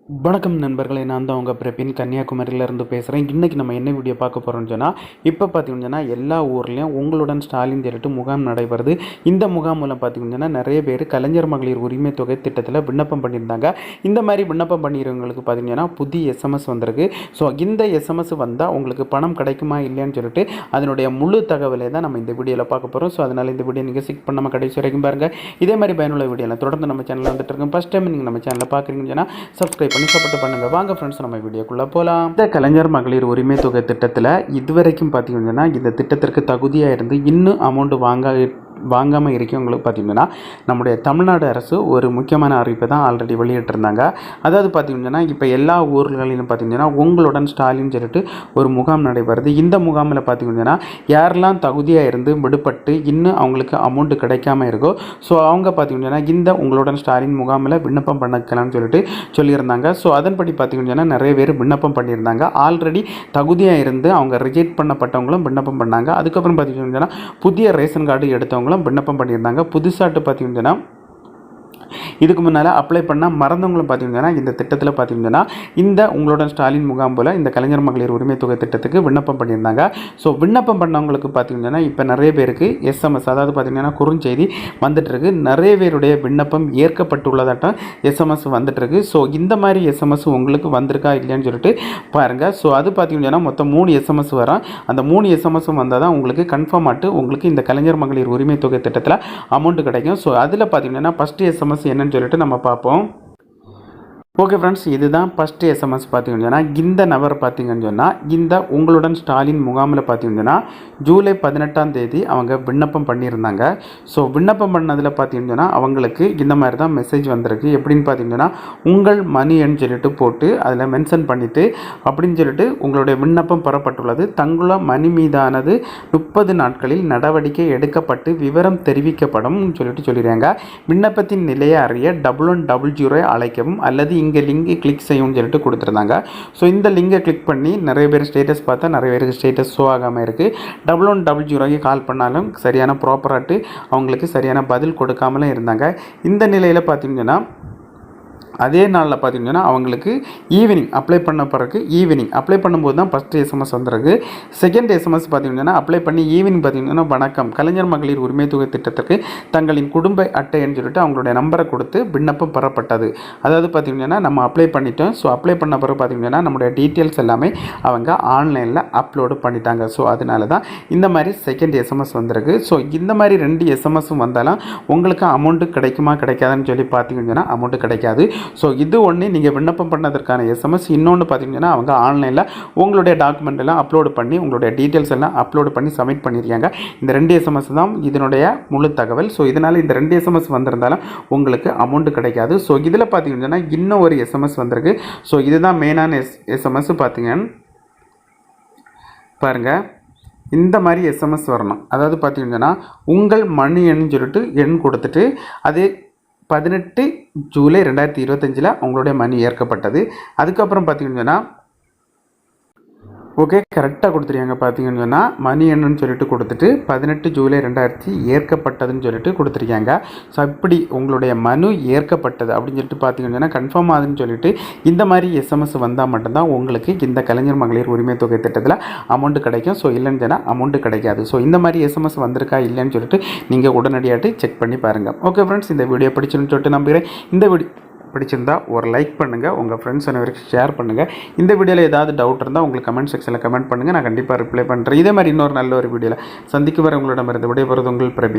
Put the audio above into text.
வணக்கம் நண்பர்களே, நான் தான் உங்கள் பிரபின் கன்னியாகுமரியிலேருந்து பேசுகிறேன். இன்றைக்கி நம்ம என்ன வீடியோ பார்க்க போகிறோம்னு சொன்னால், இப்போ பார்த்தீங்கன்னா எல்லா ஊர்லேயும் உங்களுடன் ஸ்டாலின் சொல்லிட்டு முகாம் நடைபெறுது. இந்த முகாம் மூலம் பார்த்தீங்கன்னா நிறைய பேர் கலைஞர் மகளிர் உரிமை தொகை திட்டத்தில் விண்ணப்பம் பண்ணியிருந்தாங்க. இந்த மாதிரி விண்ணப்பம் பண்ணிடுறவங்களுக்கு பார்த்தீங்கன்னா புதிய எஸ்எம்எஸ் வந்திருக்கு. ஸோ இந்த எஸ்எம்எஸ் வந்தால் உங்களுக்கு பணம் கிடைக்குமா இல்லையான்னு சொல்லிட்டு அதனுடைய முழு தகவலை தான் நம்ம இந்த வீடியோவில் பார்க்க போகிறோம். ஸோ அதனால் இந்த வீடியோ நீங்கள் சிக் பண்ணாமல் கடைசி வரைக்கும் பாருங்கள். இதே மாதிரி பயனுள்ள வீடியோலாம் தொடர்ந்து நம்ம சேனலில் வந்துட்டு இருக்கோம். ஃபஸ்ட் டைம் நீங்கள் நம்ம சேனலில் பார்க்குறீங்கன்னு சொன்னால் சப்ஸ்கிரைப் பண்ணி சப்போர்ட் பண்ணுங்க. வாங்க ஃப்ரெண்ட்ஸ், நம்ம வீடியோக்குள்ளே போகலாம். இந்த கலைஞர் மகளிர் உரிமை தொகை திட்டத்தில் இதுவரைக்கும் பார்த்தீங்கன்னா இந்த திட்டத்திற்கு தகுதியாக இருந்து இன்னும் அமௌண்ட் வாங்காமல் இருக்கவங்களுக்கு பார்த்திங்கன்னா நம்முடைய தமிழ்நாடு அரசு ஒரு முக்கியமான அறிவிப்பை தான் ஆல்ரெடி வெளியிட்டிருந்தாங்க. அதாவது பார்த்திங்கன்னா இப்போ எல்லா ஊர்களிலும் பார்த்திங்கன்னா உங்களுடன் ஸ்டாலின் சொல்லிட்டு ஒரு முகாம் நடைபெறுது. இந்த முகாமில் பார்த்திங்கன்னா யாரெல்லாம் தகுதியாக இருந்து விடுபட்டு இன்னும் அவங்களுக்கு அமௌண்ட் கிடைக்காம இருக்கோ ஸோ அவங்க பார்த்திங்கன்னா இந்த உங்களுடன் ஸ்டாலின் முகாமில் விண்ணப்பம் பண்ணிக்கலாம்னு சொல்லிட்டு சொல்லியிருந்தாங்க. ஸோ அதன்படி பார்த்திங்கன்னா நிறைய பேர் விண்ணப்பம் பண்ணியிருந்தாங்க. ஆல்ரெடி தகுதியாக இருந்து அவங்க ரிஜெக்ட் பண்ணப்பட்டவங்களும் விண்ணப்பம் பண்ணாங்க. அதுக்கப்புறம் பார்த்திங்கன்னா புதிய ரேஷன் கார்டு எடுத்தவங்க விண்ணப்பம் பண்ணியிருந்தாங்க. புதுசாட்டு பார்த்தீங்கன்னா இதுக்கு முன்னால் அப்ளை பண்ணால் மறந்தவங்களும் பார்த்தீங்கன்னா இந்த திட்டத்தில் பார்த்தீங்கன்னா இந்த உங்களோட ஸ்டாலின் முகாம் போல் இந்த கலைஞர் மகளிர் உரிமை தொகை திட்டத்துக்கு விண்ணப்பம் பண்ணியிருந்தாங்க. ஸோ விண்ணப்பம் பண்ணவங்களுக்கு பார்த்தீங்கன்னா இப்போ நிறைய பேருக்கு எஸ்எம்எஸ், அதாவது பார்த்தீங்கன்னா குறுஞ்செய்தி வந்துட்டுருக்கு. நிறைய பேருடைய விண்ணப்பம் ஏற்கப்பட்டுள்ளதாட்டம் எஸ்எம்எஸ் வந்துட்டுருக்கு. ஸோ இந்த மாதிரி எஸ்எம்எஸ் உங்களுக்கு வந்திருக்கா இல்லையான்னு சொல்லிட்டு பாருங்கள். ஸோ அது பார்த்தீங்கன்னா மொத்தம் 3 எஸ்எம்எஸ் வரும். அந்த 3 எஸ்எம்எஸும் வந்தால் தான் உங்களுக்கு கன்ஃபார்ம் ஆட்டு உங்களுக்கு இந்த கலைஞர் மகளிர் உரிமை தொகை திட்டத்தில் அமௌண்ட் கிடைக்கும். ஸோ அதில் பார்த்தீங்கன்னா ஃபஸ்ட்டு எஸ்எம்எஸ் என்னன்னு சொல்லிட்டு நம்ம பார்ப்போம். ஓகே ஃப்ரெண்ட்ஸ், இதுதான் ஃபஸ்ட்டு எஸ்எம்எஸ். பார்த்தீங்கன்னு சொன்னால் இந்த நபர் பார்த்தீங்கன்னு சொன்னால் இந்த உங்களுடன் ஸ்டாலின் முகாமில் பார்த்தீங்கன்னா ஜூலை 18ஆம் தேதி அவங்க விண்ணப்பம் பண்ணியிருந்தாங்க. ஸோ விண்ணப்பம் பண்ணதில் பார்த்தீங்கன்னு சொன்னால் அவங்களுக்கு இந்த மாதிரி தான் மெசேஜ் வந்திருக்கு. எப்படின்னு பார்த்தீங்கன்னா உங்கள் மணி எண் சொல்லிட்டு போட்டு அதில் மென்ஷன் பண்ணிவிட்டு அப்படின்னு சொல்லிட்டு உங்களுடைய விண்ணப்பம் பெறப்பட்டுள்ளது. தங்குள்ள மணி மீதானது 30 நாட்களில் நடவடிக்கை எடுக்கப்பட்டு விவரம் தெரிவிக்கப்படும் சொல்லிட்டு சொல்லிடுறாங்க. விண்ணப்பத்தின் நிலையை அறிய 1100 அழைக்கவும் அல்லது இங்கே லிங்கை கிளிக் செய்யும்னு சொல்லிட்டு கொடுத்துருந்தாங்க. ஸோ இந்த லிங்கை கிளிக் பண்ணி நிறைய பேர் ஸ்டேட்டஸ் பார்த்தா நிறைய பேருக்கு ஸ்டேட்டஸ் ஷோ ஆகாமல் இருக்குது. 1100 கால் பண்ணாலும் சரியான ப்ராப்பராட்டு அவங்களுக்கு சரியான பதில் கொடுக்காமலும் இருந்தாங்க. இந்த நிலையில் பார்த்தீங்கன்னா அதே நாளில் பார்த்தீங்கன்னா அவங்களுக்கு ஈவினிங் அப்ளை பண்ண பிறகு ஈவினிங் அப்ளை பண்ணும்போது தான் ஃபஸ்ட்டு எஸ்எம்எஸ் வந்துருக்கு. செகண்ட் எஸ்எம்எஸ் பார்த்தீங்கன்னா அப்ளை பண்ணி ஈவினிங் பார்த்தீங்கன்னா வணக்கம், கலைஞர் மகளிர் உரிமை தொகை திட்டத்திற்கு தங்களின் குடும்ப அட்டைன்னு சொல்லிட்டு அவங்களுடைய நம்பரை கொடுத்து விண்ணப்பம் பெறப்பட்டது. அதாவது பார்த்தீங்கன்னா நம்ம அப்ளை பண்ணிட்டோம். ஸோ அப்ளை பண்ண பிறகு பார்த்தீங்கன்னா நம்மளுடைய டீட்டெயில்ஸ் எல்லாமே அவங்க ஆன்லைனில் அப்லோடு பண்ணிட்டாங்க. ஸோ அதனால தான் இந்த மாதிரி செகண்ட் எஸ்எம்எஸ் வந்திருக்கு. ஸோ இந்த மாதிரி 2 எஸ்எம்எஸும் வந்தாலும் உங்களுக்கு அமௌண்ட்டு கிடைக்குமா கிடைக்காதுன்னு சொல்லி பார்த்தீங்கன்னா அமௌண்ட்டு கிடைக்காது. ஸோ இது ஒன்று நீங்கள் விண்ணப்பம் பண்ணதற்கான எஸ்எம்எஸ். இன்னொன்று பார்த்தீங்கன்னா அவங்க ஆன்லைனில் உங்களுடைய டாக்குமெண்ட் எல்லாம் அப்லோடு பண்ணி உங்களுடைய டீட்டெயில்ஸ் எல்லாம் அப்லோடு பண்ணி சப்மிட் பண்ணியிருக்காங்க. இந்த 2 எஸ்எம்எஸ் தான் இதனுடைய முழு தகவல். ஸோ இதனால் இந்த 2 எஸ்எம்எஸ் வந்திருந்தாலும் உங்களுக்கு அமௌண்ட்டு கிடைக்காது. ஸோ இதில் பார்த்தீங்கன்னா இன்னும் ஒரு எஸ்எம்எஸ் வந்திருக்கு. ஸோ இதுதான் மெயினான எஸ்எம்எஸ். பார்த்தீங்கன்னா பாருங்கள், இந்த மாதிரி எஸ்எம்எஸ் வரணும். அதாவது பார்த்தீங்கன்னா உங்கள் மணி எண்ணு சொல்லிட்டு எண் கொடுத்துட்டு அது 18 ஜூலை 2025 அவங்களுடைய மணி ஏற்கப்பட்டது. அதுக்கப்புறம் பார்த்தீங்கன்னா ஓகே கரெக்டாக கொடுத்துருக்காங்க. பார்த்தீங்கன்னு சொன்னால் மணி என்னன்னு சொல்லிட்டு கொடுத்துட்டு 18 ஜூலை 2000 ஏற்கப்பட்டதுன்னு சொல்லிட்டு கொடுத்துருக்காங்க. ஸோ இப்படி உங்களுடைய மனு ஏற்கப்பட்டது அப்படின்னு சொல்லிட்டு பார்த்தீங்கன்னா கன்ஃபார்ம் ஆகுதுன்னு சொல்லிட்டு இந்த மாதிரி எஸ்எம்எஸ் வந்தால் மட்டும்தான் உங்களுக்கு இந்த கலைஞர் மகளிர் உரிமை தொகை திட்டத்தில் அமௌண்ட்டு கிடைக்கும். ஸோ இல்லைன்னு சொன்னால் அமௌண்ட்டு கிடைக்காது. ஸோ இந்த மாதிரி எஸ்எம்எஸ் வந்திருக்கா இல்லைன்னு சொல்லிட்டு நீங்கள் உடனடியாட்டு செக் பண்ணி பாருங்கள். ஓகே ஃப்ரெண்ட்ஸ், இந்த வீடியோ பிடிச்சுன்னு சொல்லிட்டு நம்புகிறேன். இந்த வீடியோ பிடிச்சிருந்தா ஒரு லைக் பண்ணுங்கள், உங்கள் ஃப்ரெண்ட்ஸ் அனைவருக்கு ஷேர் பண்ணுங்கள். இந்த வீடியோவில் ஏதாவது டவுட் இருந்தால் உங்களுக்கு கமெண்ட் செக்ஷனில் கமெண்ட் பண்ணுங்கள். நான் கண்டிப்பாக ரிப்ளை பண்ணுறேன். இதே மாதிரி இன்னொரு நல்ல ஒரு வீடியோவில் சந்திக்கு வர உங்களிடமிருந்து விடைபெறுவது உங்கள் பிரபி.